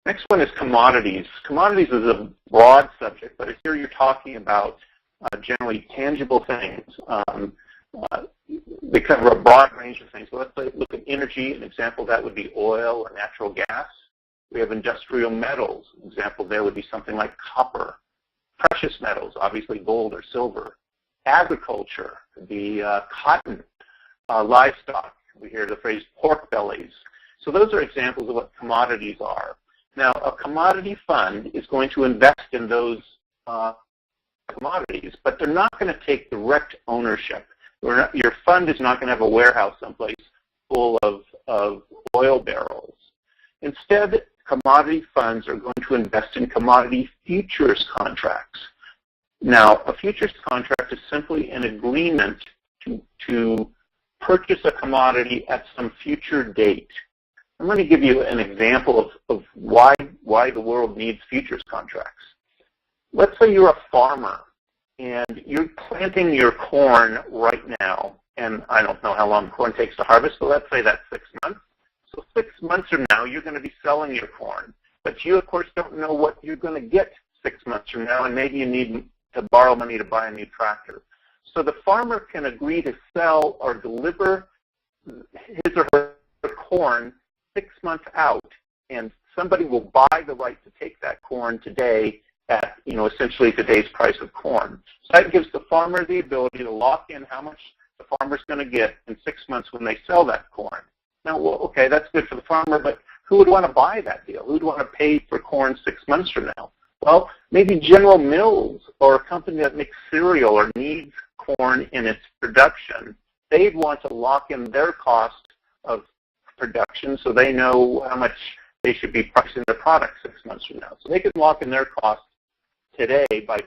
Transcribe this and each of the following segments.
Next one is commodities. Commodities is a broad subject, but here you're talking about generally tangible things. They cover a broad range of things. So let's look at energy. An example of that would be oil or natural gas. We have industrial metals. An example there would be something like copper. Precious metals, obviously gold or silver. Agriculture could be cotton. Livestock, we hear the phrase pork bellies. So those are examples of what commodities are. Now, a commodity fund is going to invest in those commodities, but they're not going to take direct ownership. Your fund is not going to have a warehouse someplace full of oil barrels. Instead, commodity funds are going to invest in commodity futures contracts. Now, a futures contract is simply an agreement to purchase a commodity at some future date. I'm going to give you an example of why the world needs futures contracts. Let's say you're a farmer and you're planting your corn right now, and I don't know how long corn takes to harvest, but let's say that's 6 months. So 6 months from now, you're going to be selling your corn. But you, of course, don't know what you're going to get 6 months from now, and maybe you need to borrow money to buy a new tractor. So the farmer can agree to sell or deliver his or her corn 6 months out, and somebody will buy the right to take that corn today at, essentially today's price of corn. So that gives the farmer the ability to lock in how much the farmer's going to get in 6 months when they sell that corn. Now, well, okay, that's good for the farmer, but who would want to buy that deal? Who would want to pay for corn 6 months from now? Well, maybe General Mills or a company that makes cereal or needs corn in its production. They'd want to lock in their cost of production so they know how much they should be pricing their product 6 months from now. So they can lock in their costs today by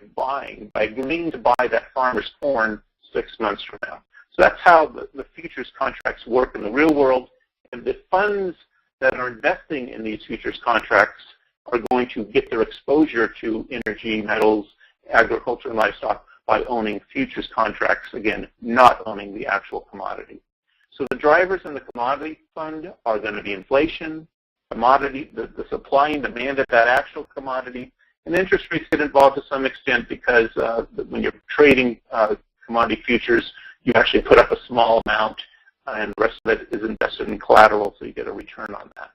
agreeing to buy that farmer's corn 6 months from now. So that's how the futures contracts work in the real world. And the funds that are investing in these futures contracts are going to get their exposure to energy, metals, agriculture, and livestock by owning futures contracts, again, not owning the actual commodity. So the drivers in the commodity fund are going to be inflation, commodity, the supply and demand of that actual commodity, and interest rates get involved to some extent because when you're trading commodity futures, you actually put up a small amount and the rest of it is invested in collateral, so you get a return on that.